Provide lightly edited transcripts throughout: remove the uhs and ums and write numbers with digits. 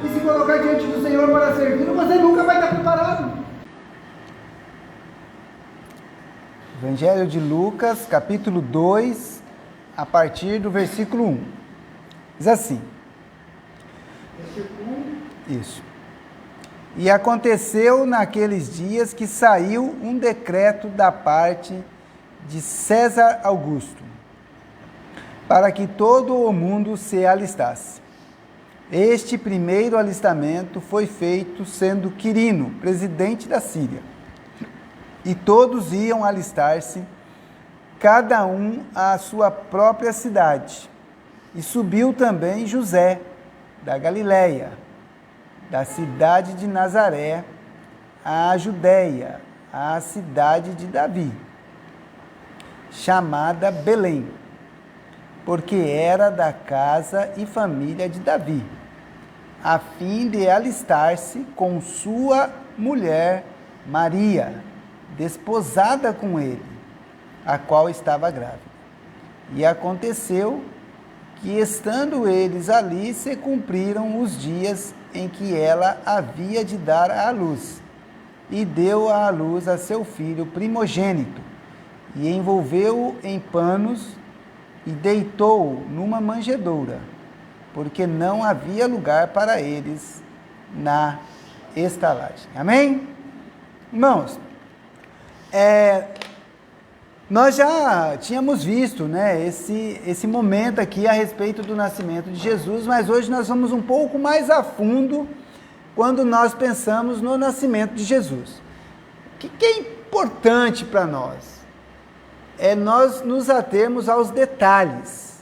e se colocar diante do Senhor para servi-lo, você nunca vai estar preparado. Evangelho de Lucas, capítulo 2, a partir do versículo 1. Diz assim. Versículo 1? Isso. E aconteceu naqueles dias que saiu um decreto da parte de César Augusto, para que todo o mundo se alistasse. Este primeiro alistamento foi feito sendo Quirino, presidente da Síria. E todos iam alistar-se, cada um à sua própria cidade. E subiu também José, da Galileia, da cidade de Nazaré, à Judéia, à cidade de Davi, chamada Belém, porque era da casa e família de Davi, a fim de alistar-se com sua mulher Maria, desposada com ele, a qual estava grávida. E aconteceu que, estando eles ali, se cumpriram os dias em que ela havia de dar à luz, e deu à luz a seu filho primogênito, e envolveu-o em panos, e deitou-o numa manjedoura, porque não havia lugar para eles na estalagem. Amém? Irmãos, nós já tínhamos visto, né, esse momento aqui a respeito do nascimento de Jesus, mas hoje nós vamos um pouco mais a fundo quando nós pensamos no nascimento de Jesus. O que é importante para nós? É nós nos atermos aos detalhes.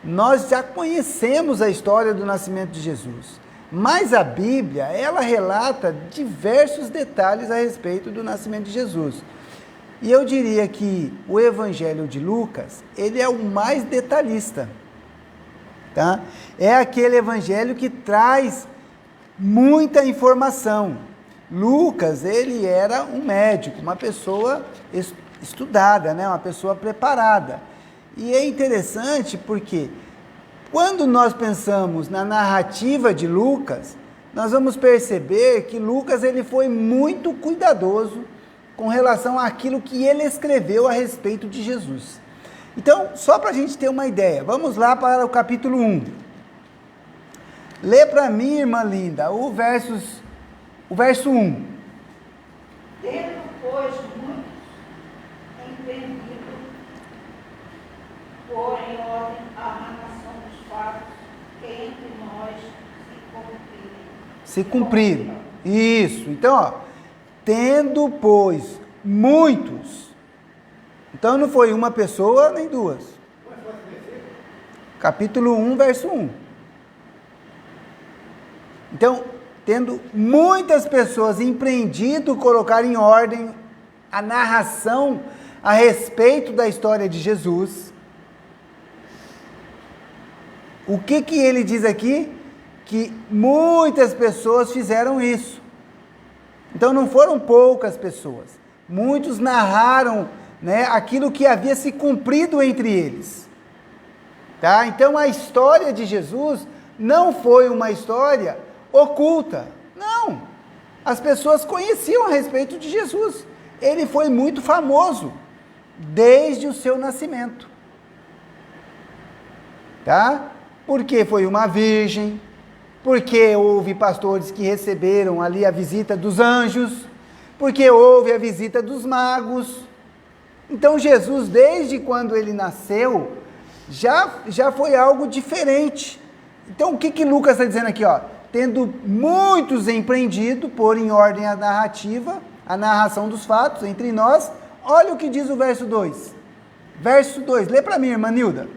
Nós já conhecemos a história do nascimento de Jesus, mas a Bíblia, ela relata diversos detalhes a respeito do nascimento de Jesus. E eu diria que o Evangelho de Lucas, ele é o mais detalhista, tá? É aquele evangelho que traz muita informação. Lucas, ele era um médico, uma pessoa estudada, né? Uma pessoa preparada. E é interessante porque quando nós pensamos na narrativa de Lucas, nós vamos perceber que Lucas ele foi muito cuidadoso com relação àquilo que ele escreveu a respeito de Jesus. Então, só para a gente ter uma ideia, vamos lá para o capítulo 1. Lê para mim, irmã linda, o verso 1. Tendo, pois, muitos entendido, pôr em ordem a narração dos fatos que entre nós se cumpriram. Isso. Então, ó, tendo, pois, muitos. Então, não foi uma pessoa nem duas. Capítulo 1, verso 1. Então, tendo muitas pessoas empreendido colocar em ordem a narração a respeito da história de Jesus, o que ele diz aqui? Que muitas pessoas fizeram isso. Então não foram poucas pessoas. Muitos narraram, né, aquilo que havia se cumprido entre eles. Tá? Então a história de Jesus não foi uma história oculta. Não. As pessoas conheciam a respeito de Jesus. Ele foi muito famoso desde o seu nascimento. Tá? Porque foi uma virgem, porque houve pastores que receberam ali a visita dos anjos, porque houve a visita dos magos. Então Jesus, desde quando ele nasceu, já foi algo diferente. Então o que Lucas está dizendo aqui? Ó? Tendo muitos empreendido, pôr em ordem a narrativa, a narração dos fatos entre nós, olha o que diz o verso 2. Verso 2, lê para mim, irmã Nilda.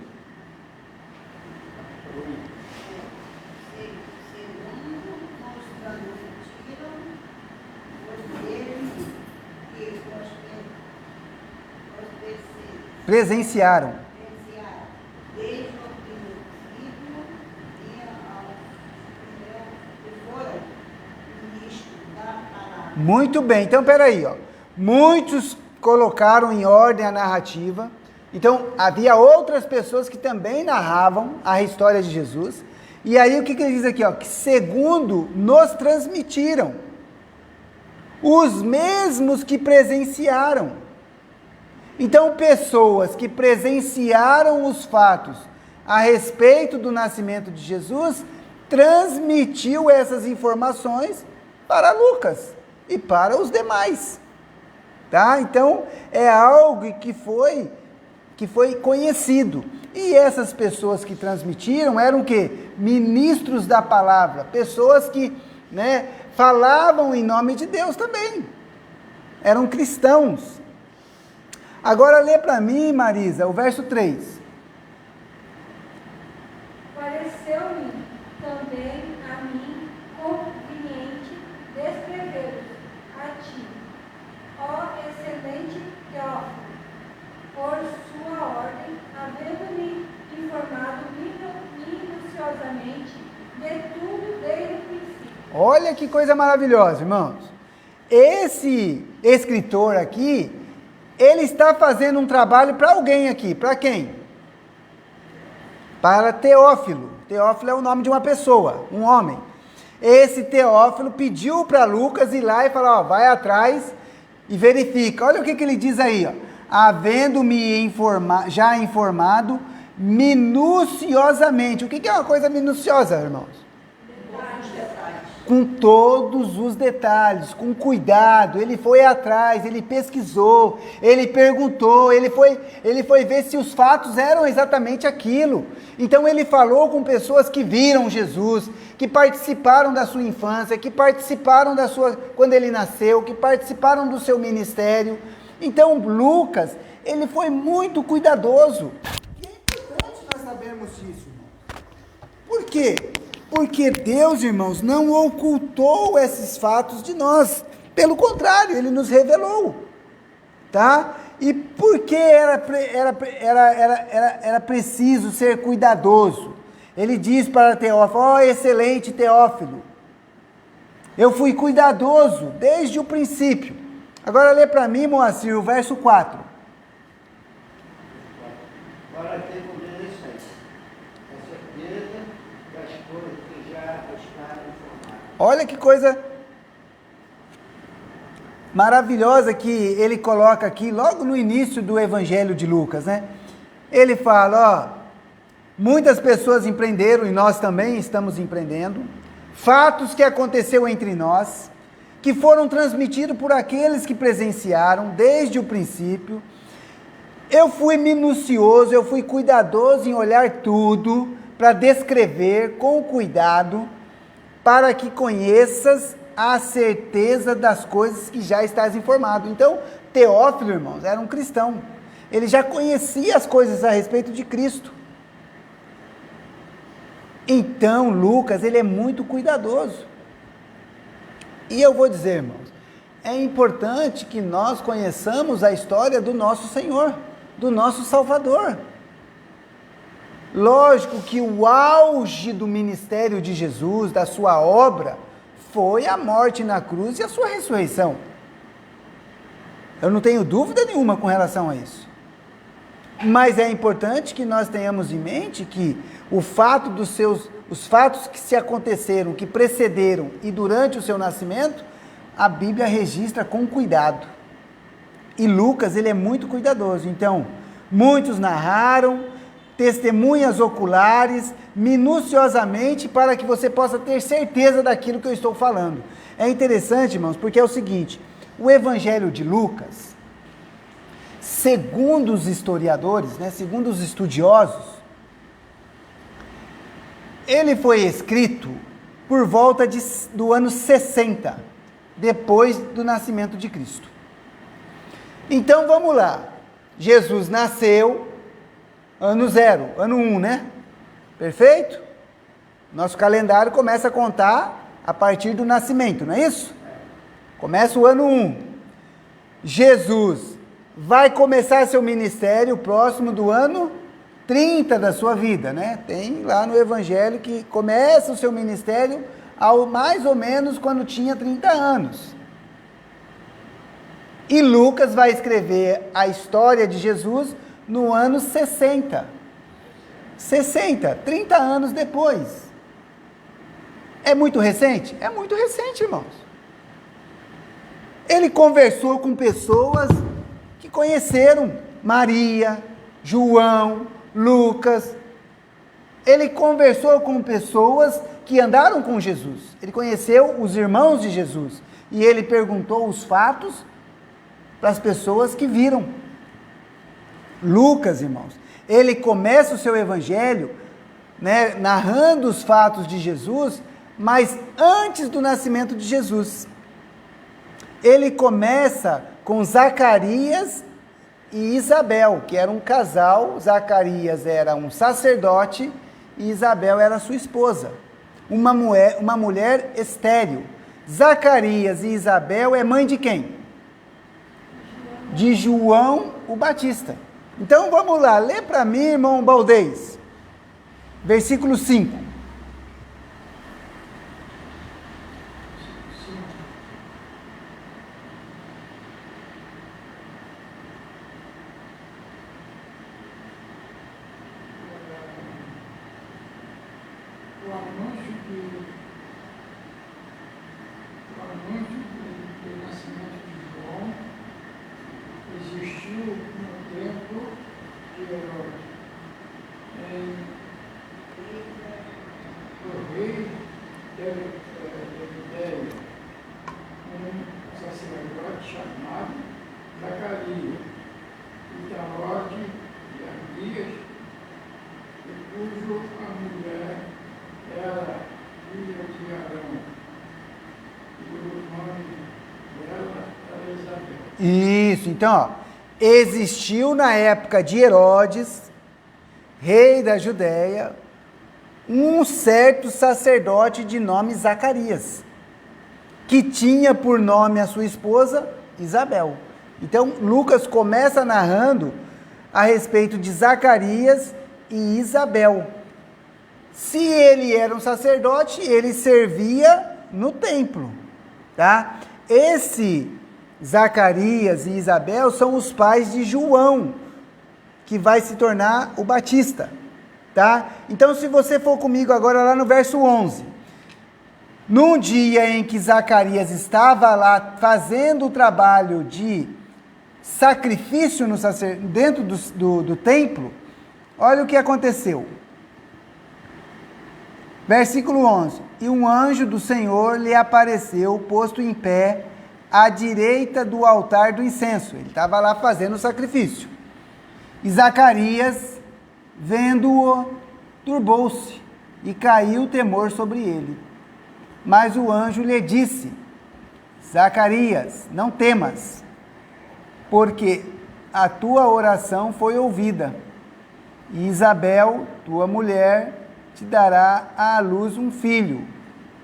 Presenciaram. Muito bem, então peraí, ó. Muitos colocaram em ordem a narrativa, então havia outras pessoas que também narravam a história de Jesus, E aí o que ele diz aqui? Ó, que segundo nos transmitiram, os mesmos que presenciaram. Então, pessoas que presenciaram os fatos a respeito do nascimento de Jesus, transmitiu essas informações para Lucas e para os demais. Tá? Então, é algo que foi conhecido. E essas pessoas que transmitiram eram o quê? Ministros da palavra, pessoas que, né, falavam em nome de Deus também. Eram cristãos. Agora lê para mim, Marisa, o verso 3. Pareceu-me também a mim conveniente descrever-os a ti, ó excelente Teófilo, por sua ordem, havendo-me informado minuciosamente de tudo desde o princípio. Olha que coisa maravilhosa, irmãos. Esse escritor aqui, ele está fazendo um trabalho para alguém aqui. Para quem? Para Teófilo. Teófilo é o nome de uma pessoa, um homem. Esse Teófilo pediu para Lucas ir lá e falar, ó, vai atrás e verifica. Olha o que ele diz aí, ó. Havendo-me já informado minuciosamente. O que é uma coisa minuciosa, irmãos? Com todos os detalhes, com cuidado. Ele foi atrás, ele pesquisou, ele perguntou, ele foi ver se os fatos eram exatamente aquilo. Então ele falou com pessoas que viram Jesus, que participaram da sua infância, que participaram quando ele nasceu, que participaram do seu ministério. Então Lucas, ele foi muito cuidadoso. E é importante nós sabermos disso. Por quê? Porque Deus, irmãos, não ocultou esses fatos de nós. Pelo contrário, Ele nos revelou. Tá? E por que era preciso ser cuidadoso? Ele diz para Teófilo, ó excelente Teófilo, eu fui cuidadoso desde o princípio. Agora lê para mim, Moacir, o verso 4. Para ter conveniência, a certeza das coisas que já está informada. Olha que coisa maravilhosa que ele coloca aqui, logo no início do Evangelho de Lucas, né? Ele fala, ó, muitas pessoas empreenderam, e nós também estamos empreendendo, fatos que aconteceu entre nós, que foram transmitidos por aqueles que presenciaram desde o princípio. Eu fui minucioso, eu fui cuidadoso em olhar tudo, para descrever com cuidado, para que conheças a certeza das coisas que já estás informado. Então, Teófilo, irmãos, era um cristão. Ele já conhecia as coisas a respeito de Cristo. Então, Lucas, ele é muito cuidadoso. E eu vou dizer, irmãos, é importante que nós conheçamos a história do nosso Senhor, do nosso Salvador. Lógico que o auge do ministério de Jesus, da sua obra, foi a morte na cruz e a sua ressurreição. Eu não tenho dúvida nenhuma com relação a isso. Mas é importante que nós tenhamos em mente que os fatos que se aconteceram, que precederam e durante o seu nascimento, a Bíblia registra com cuidado. E Lucas, ele é muito cuidadoso. Então, muitos narraram, testemunhas oculares, minuciosamente, para que você possa ter certeza daquilo que eu estou falando. É interessante, irmãos, porque é o seguinte, o Evangelho de Lucas, segundo os historiadores, né, segundo os estudiosos, ele foi escrito por volta do ano 60, depois do nascimento de Cristo. Então vamos lá, Jesus nasceu ano 0, ano 1, né? Perfeito? Nosso calendário começa a contar a partir do nascimento, não é isso? Começa o ano 1. Jesus vai começar seu ministério próximo do ano 30 da sua vida, né? Tem lá no Evangelho que começa o seu ministério mais ou menos quando tinha 30 anos. E Lucas vai escrever a história de Jesus no ano 60. 30 anos depois. É muito recente? É muito recente, irmãos. Ele conversou com pessoas que conheceram Maria, João, Lucas. Ele conversou com pessoas que andaram com Jesus. Ele conheceu os irmãos de Jesus. E ele perguntou os fatos para as pessoas que viram. Lucas, irmãos, ele começa o seu evangelho, né, narrando os fatos de Jesus, mas antes do nascimento de Jesus. Ele começa com Zacarias e Isabel, que era um casal. Zacarias era um sacerdote e Isabel era sua esposa, uma mulher estéril. Zacarias e Isabel é mãe de quem? De João o Batista. Então vamos lá, lê para mim, irmão Baldez, versículo 5. Do nascimento de João existiu no tempo de Herodes. O rei de Judéia, um sacerdote chamado Zacarias, e da ordem de Abias, e cujo a mulher era filha de Arão. Isso, então, ó, existiu na época de Herodes, rei da Judéia, um certo sacerdote de nome Zacarias, que tinha por nome a sua esposa Isabel. Então, Lucas começa narrando a respeito de Zacarias e Isabel. Se ele era um sacerdote, ele servia no templo, tá? Esse Zacarias e Isabel são os pais de João, que vai se tornar o Batista, tá? Então, se você for comigo agora lá no verso 11, num dia em que Zacarias estava lá fazendo o trabalho de sacrifício dentro do templo, olha o que aconteceu. Versículo 11, e um anjo do Senhor lhe apareceu, posto em pé, à direita do altar do incenso. Ele estava lá fazendo o sacrifício. E Zacarias, vendo-o, turbou-se, e caiu o temor sobre ele. Mas o anjo lhe disse, Zacarias, não temas, porque a tua oração foi ouvida, e Isabel, tua mulher, te dará à luz um filho,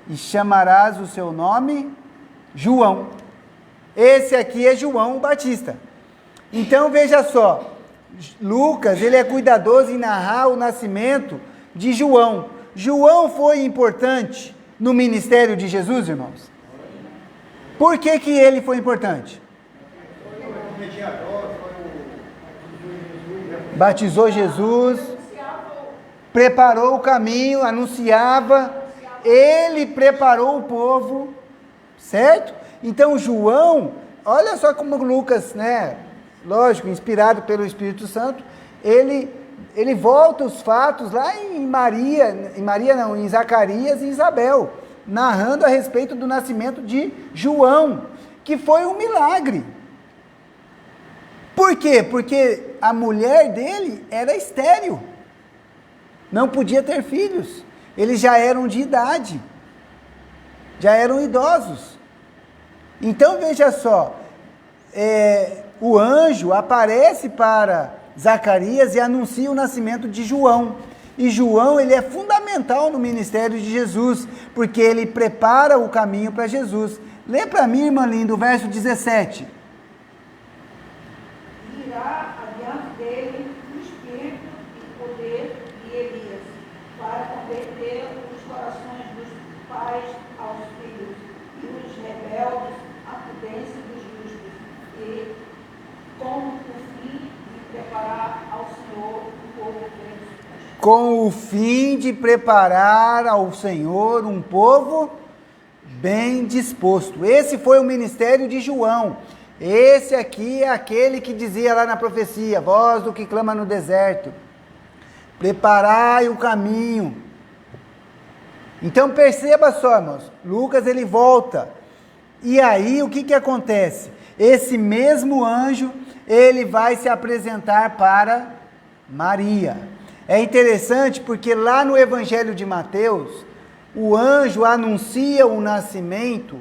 e chamarás o seu nome João. Esse aqui é João o Batista. Então veja só, Lucas, ele é cuidadoso em narrar o nascimento de João. João foi importante no ministério de Jesus, irmãos? Por que que ele foi importante? Batizou Jesus, preparou o caminho, anunciava, ele preparou o povo, certo? Então João, olha só como Lucas, né, lógico, inspirado pelo Espírito Santo, ele volta os fatos lá em Zacarias e Isabel, narrando a respeito do nascimento de João, que foi um milagre. Por quê? Porque a mulher dele era estéril, não podia ter filhos, eles já eram de idade, já eram idosos. Então veja só, o anjo aparece para Zacarias e anuncia o nascimento de João. E João, ele é fundamental no ministério de Jesus, porque ele prepara o caminho para Jesus. Lê para mim, irmã linda, o verso 17. Irá adiante dele o Espírito e poder de Elias, para converter os corações dos pais aos filhos e os rebeldes à prudência dos justos, e com o fim de preparar ao Senhor o povo com o fim de preparar ao Senhor um povo bem disposto. Esse foi o ministério de João. Esse aqui é aquele que dizia lá na profecia: voz do que clama no deserto, preparai o caminho. Então perceba só, irmãos, Lucas ele volta, e aí o que acontece? Esse mesmo anjo, ele vai se apresentar para Maria. É interessante porque lá no Evangelho de Mateus, o anjo anuncia o nascimento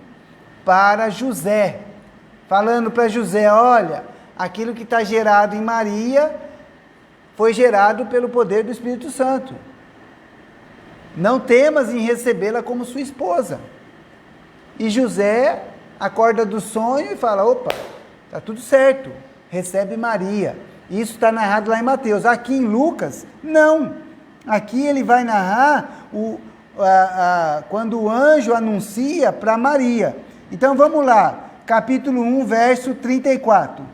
para José, falando para José: olha, aquilo que está gerado em Maria foi gerado pelo poder do Espírito Santo. Não temas em recebê-la como sua esposa. E José acorda do sonho e fala: opa, está tudo certo, recebe Maria. Isso está narrado lá em Mateus. Aqui em Lucas, não. Aqui ele vai narrar quando o anjo anuncia para Maria. Então vamos lá, capítulo 1, verso 34.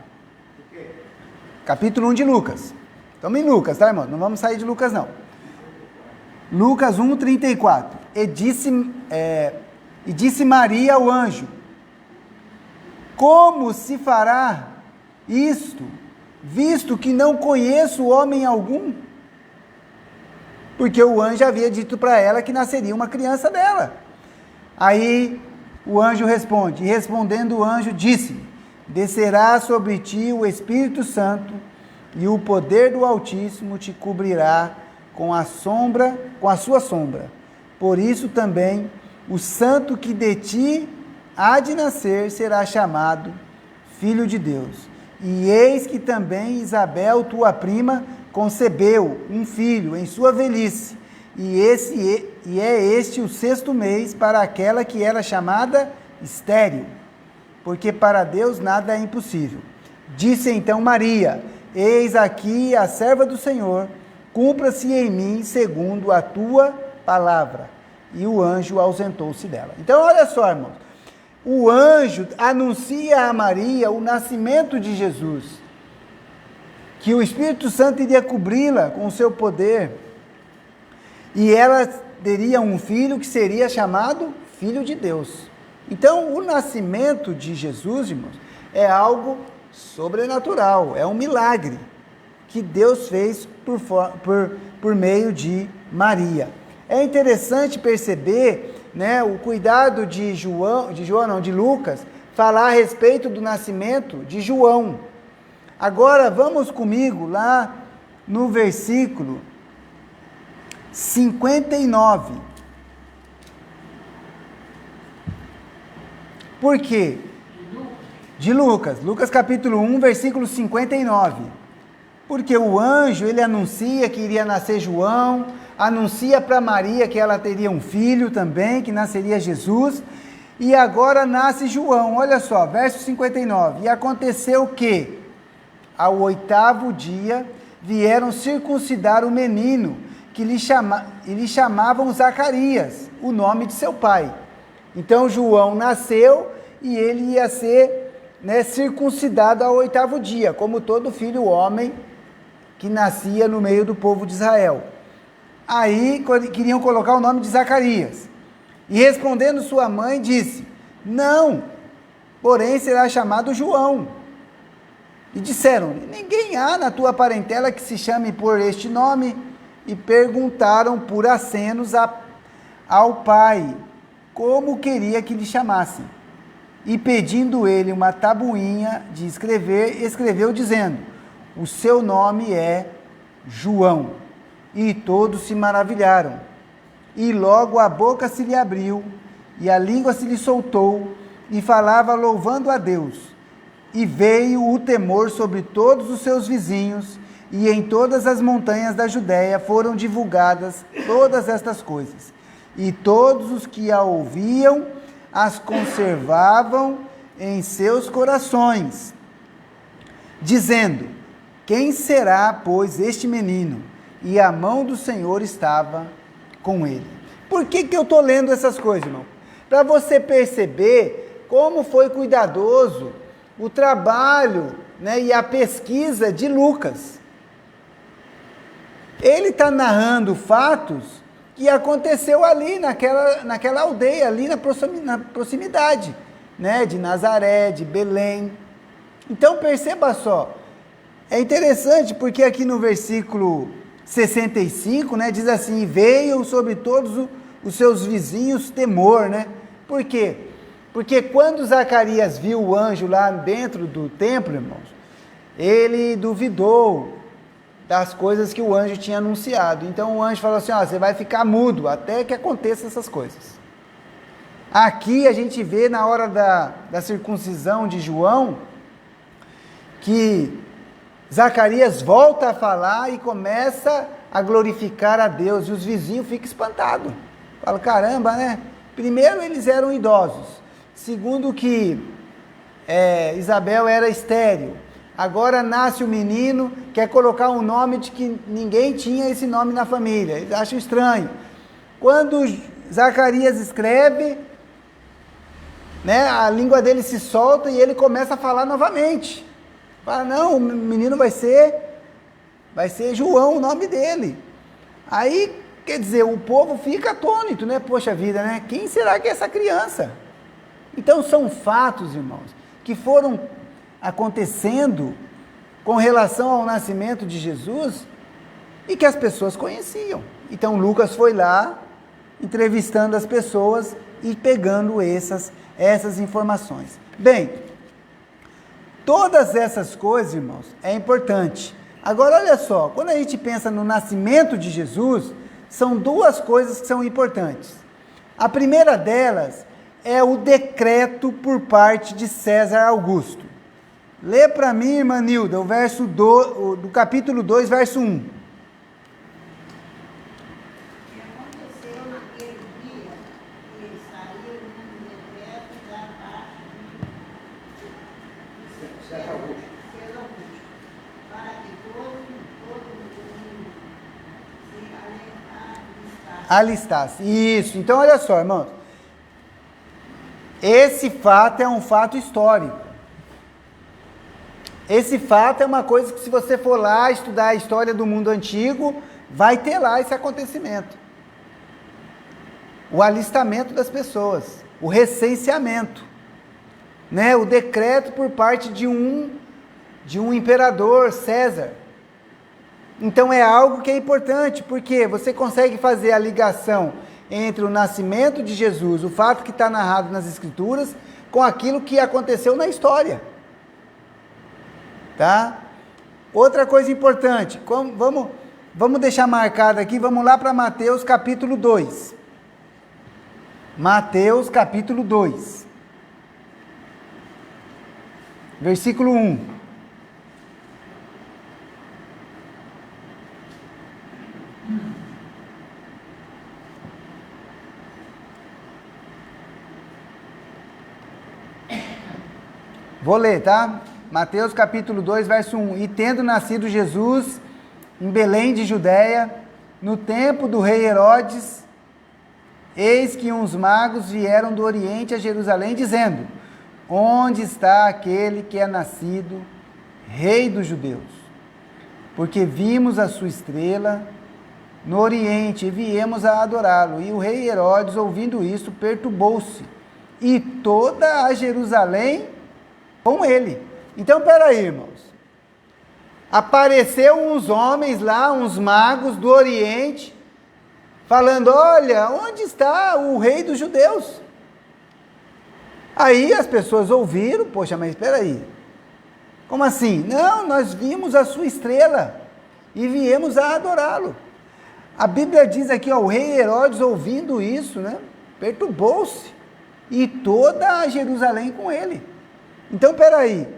Capítulo 1 de Lucas. Estamos em Lucas, tá, irmão? Não vamos sair de Lucas, não. Lucas 1, 34. E disse Maria ao anjo: como se fará isto, visto que não conheço homem algum? Porque o anjo havia dito para ela que nasceria uma criança dela. Aí o anjo responde, e respondendo o anjo disse: descerá sobre ti o Espírito Santo, e o poder do Altíssimo te cobrirá com a sua sombra. Por isso também o santo que de ti há de nascer será chamado Filho de Deus. E eis que também Isabel, tua prima, concebeu um filho em sua velhice, e é este o 6º mês para aquela que era chamada estéril, porque para Deus nada é impossível. Disse então Maria: eis aqui a serva do Senhor, cumpra-se em mim segundo a tua palavra. E o anjo ausentou-se dela. Então olha só, irmãos, o anjo anuncia a Maria o nascimento de Jesus, que o Espírito Santo iria cobri-la com o seu poder, e ela teria um filho que seria chamado Filho de Deus. Então o nascimento de Jesus, irmãos, é algo sobrenatural, é um milagre que Deus fez por meio de Maria. É interessante perceber, né, o cuidado de Lucas, falar a respeito do nascimento de João. Agora vamos comigo lá no versículo 59. Por quê? De Lucas. Lucas capítulo 1, versículo 59. Porque o anjo, ele anuncia que iria nascer João, anuncia para Maria que ela teria um filho também, que nasceria Jesus, e agora nasce João. Olha só, verso 59. E aconteceu que, ao 8º dia, vieram circuncidar o menino, que lhe chamavam Zacarias, o nome de seu pai. Então João nasceu e ele ia ser, né, circuncidado ao 8º dia, como todo filho homem que nascia no meio do povo de Israel. Aí queriam colocar o nome de Zacarias. E respondendo sua mãe, disse: não, porém será chamado João. E disseram: ninguém há na tua parentela que se chame por este nome. E perguntaram por acenos ao pai como queria que lhe chamassem. E pedindo ele uma tabuinha de escrever, escreveu dizendo: o seu nome é João. E todos se maravilharam. E logo a boca se lhe abriu, e a língua se lhe soltou, e falava louvando a Deus. E veio o temor sobre todos os seus vizinhos, e em todas as montanhas da Judéia foram divulgadas todas estas coisas. E todos os que a ouviam as conservavam em seus corações, dizendo: quem será, pois, este menino? E a mão do Senhor estava com ele. Por que eu estou lendo essas coisas, irmão? Para você perceber como foi cuidadoso o trabalho, né, e a pesquisa de Lucas. Ele está narrando fatos que aconteceu ali naquela aldeia, ali na proximidade, né, de Nazaré, de Belém. Então perceba só, é interessante porque aqui no versículo 65, né, diz assim: veio sobre todos os seus vizinhos temor, né? Por quê? Porque quando Zacarias viu o anjo lá dentro do templo, irmãos, ele duvidou das coisas que o anjo tinha anunciado. Então o anjo falou assim: ó, você vai ficar mudo até que aconteçam essas coisas. Aqui a gente vê na hora da circuncisão de João, que Zacarias volta a falar e começa a glorificar a Deus, e os vizinhos ficam espantados. Falam: caramba, né? Primeiro, eles eram idosos. Segundo, que Isabel era estéril. Agora nasce o menino, quer colocar um nome de que ninguém tinha esse nome na família. Eles acham estranho. Quando Zacarias escreve, né, a língua dele se solta e ele começa a falar novamente. Fala: não, o menino vai ser João, o nome dele. Aí, quer dizer, o povo fica atônito, né? Poxa vida, né? Quem será que é essa criança? Então são fatos, irmãos, que foram acontecendo com relação ao nascimento de Jesus e que as pessoas conheciam. Então Lucas foi lá, entrevistando as pessoas e pegando essas informações. Bem, todas essas coisas, irmãos, é importante. Agora, olha só, quando a gente pensa no nascimento de Jesus, são duas coisas que são importantes. A primeira delas é o decreto por parte de César Augusto. Lê para mim, irmã Nilda, do capítulo 2, verso 1. Aconteceu naquele dia que saiu um decreto da parte de César Augusto, para que todo mundo se Alistasse. Isso. Então, olha só, irmãos. Esse fato é um fato histórico. Esse fato é uma coisa que, se você for lá estudar a história do mundo antigo, vai ter lá esse acontecimento. O alistamento das pessoas, o recenseamento, né? O decreto por parte de um imperador, César. Então é algo que é importante, porque você consegue fazer a ligação entre o nascimento de Jesus, o fato que está narrado nas Escrituras, com aquilo que aconteceu na história. Tá? Outra coisa importante, vamos deixar marcado aqui, vamos lá para Mateus capítulo 2. Mateus capítulo 2. Versículo 1. Vou ler, tá? Mateus capítulo 2, verso 1. E tendo nascido Jesus em Belém de Judéia, no tempo do rei Herodes, eis que uns magos vieram do Oriente a Jerusalém, dizendo: onde está aquele que é nascido rei dos judeus? Porque vimos a sua estrela no Oriente e viemos a adorá-lo. E o rei Herodes, ouvindo isso, perturbou-se, e toda a Jerusalém com ele. Então, peraí, irmãos. Apareceu uns homens lá, uns magos do Oriente, falando: olha, onde está o rei dos judeus? Aí as pessoas ouviram: poxa, mas espera aí, como assim? Não, nós vimos a sua estrela e viemos a adorá-lo. A Bíblia diz aqui, ó, o rei Herodes, ouvindo isso, né, perturbou-se, e toda a Jerusalém com ele. Então, espera aí,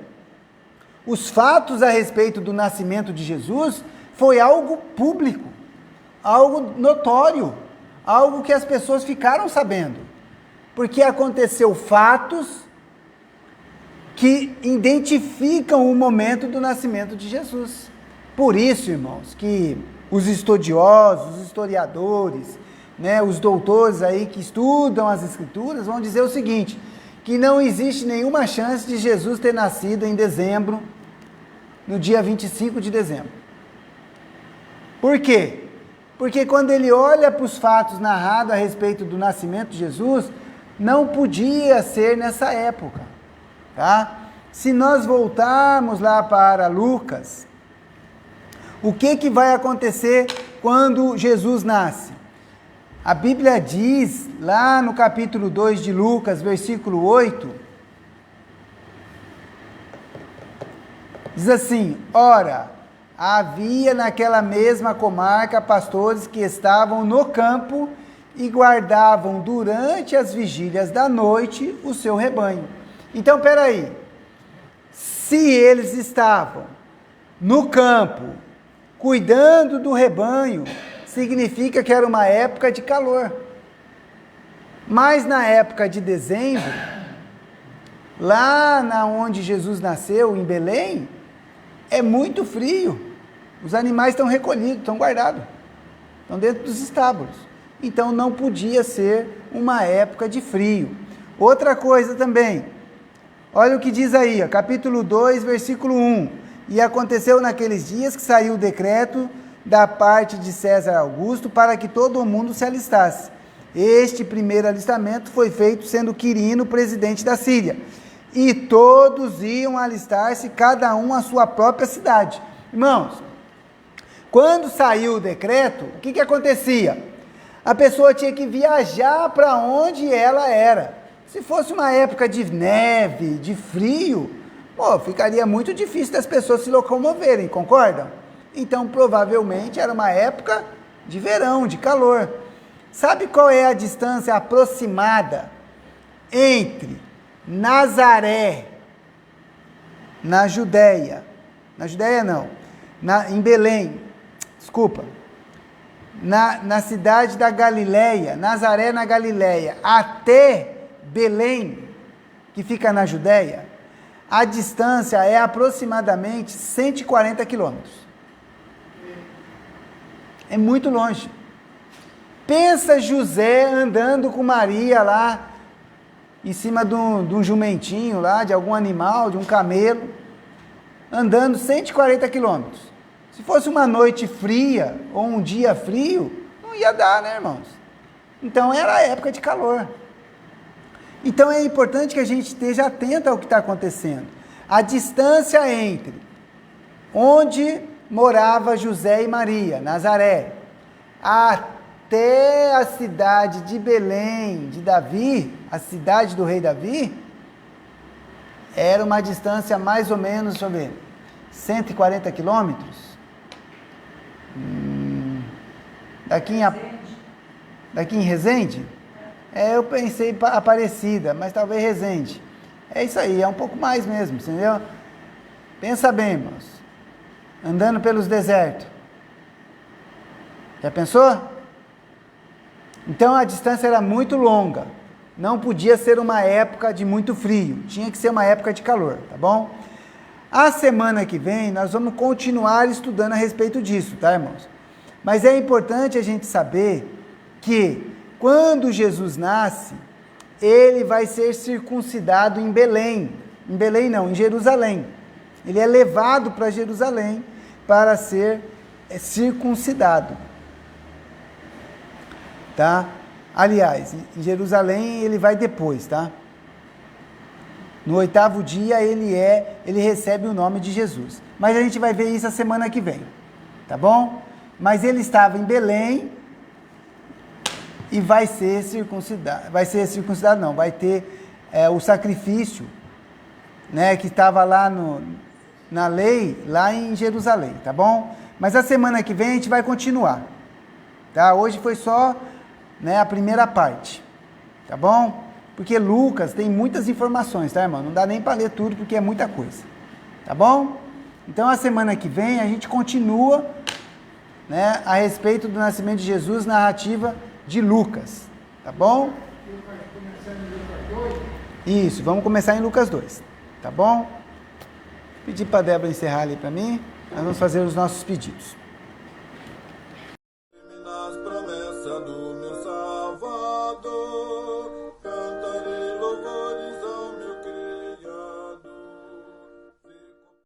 os fatos a respeito do nascimento de Jesus foi algo público, algo notório, algo que as pessoas ficaram sabendo, porque aconteceu fatos que identificam o momento do nascimento de Jesus. Por isso, irmãos, que os estudiosos, os historiadores, né, os doutores aí que estudam as Escrituras vão dizer o seguinte: que não existe nenhuma chance de Jesus ter nascido em dezembro, no dia 25 de dezembro. Por quê? Porque quando ele olha para os fatos narrados a respeito do nascimento de Jesus, não podia ser nessa época, tá? Se nós voltarmos lá para Lucas, o que vai acontecer quando Jesus nasce? A Bíblia diz, lá no capítulo 2 de Lucas, versículo 8, diz assim: ora, havia naquela mesma comarca pastores que estavam no campo e guardavam durante as vigílias da noite o seu rebanho. Então, peraí, se eles estavam no campo, cuidando do rebanho, significa que era uma época de calor. Mas na época de dezembro, lá onde Jesus nasceu, em Belém, é muito frio. Os animais estão recolhidos, estão guardados, estão dentro dos estábulos. Então não podia ser uma época de frio. Outra coisa também, olha o que diz aí, ó, capítulo 2, versículo 1. E aconteceu naqueles dias que saiu o decreto da parte de César Augusto para que todo o mundo se alistasse. Este primeiro alistamento foi feito sendo Quirino presidente da Síria. E todos iam alistar-se, cada um à sua própria cidade. Irmãos, quando saiu o decreto, o que acontecia? A pessoa tinha que viajar para onde ela era. Se fosse uma época de neve, de frio, ficaria muito difícil das pessoas se locomoverem, concordam? Então, provavelmente, era uma época de verão, de calor. Sabe qual é a distância aproximada entre Nazaré, na Judéia, em Belém, na cidade da Galileia, Nazaré na Galileia, até Belém, que fica na Judéia, a distância é aproximadamente 140 quilômetros. É muito longe. Pensa José andando com Maria lá, em cima de um jumentinho lá, de algum animal, de um camelo, andando 140 quilômetros. Se fosse uma noite fria, ou um dia frio, não ia dar, né, irmãos? Então era época de calor. Então é importante que a gente esteja atento ao que está acontecendo. A distância entre onde morava José e Maria, Nazaré, até a cidade de Belém, de Davi, a cidade do rei Davi, era uma distância mais ou menos, deixa eu ver, 140 quilômetros. Daqui em Resende? Eu pensei Aparecida, mas talvez Resende. É isso aí, é um pouco mais mesmo, entendeu? Pensa bem, irmãos. Andando pelos desertos. Já pensou? Então a distância era muito longa. Não podia ser uma época de muito frio. Tinha que ser uma época de calor, tá bom? A semana que vem nós vamos continuar estudando a respeito disso, tá, irmãos? Mas é importante a gente saber que quando Jesus nasce, ele vai ser circuncidado em Belém. Em Belém não, em Jerusalém. Ele é levado para Jerusalém para ser circuncidado. Tá? Aliás, em Jerusalém ele vai depois, tá? No 8º dia ele recebe o nome de Jesus. Mas a gente vai ver isso a semana que vem, tá bom? Mas ele estava em Belém e vai ser circuncidado. Vai ter o sacrifício, né, que estava lá na lei, lá em Jerusalém, tá bom? Mas a semana que vem a gente vai continuar, tá? Hoje foi só, né, a primeira parte, tá bom? Porque Lucas tem muitas informações, tá, irmão? Não dá nem para ler tudo porque é muita coisa, tá bom? Então a semana que vem a gente continua, né, a respeito do nascimento de Jesus, narrativa de Lucas, tá bom? Isso, vamos começar em Lucas 2, tá bom? Pedir para a Débora encerrar ali para mim, nós vamos fazer os nossos pedidos.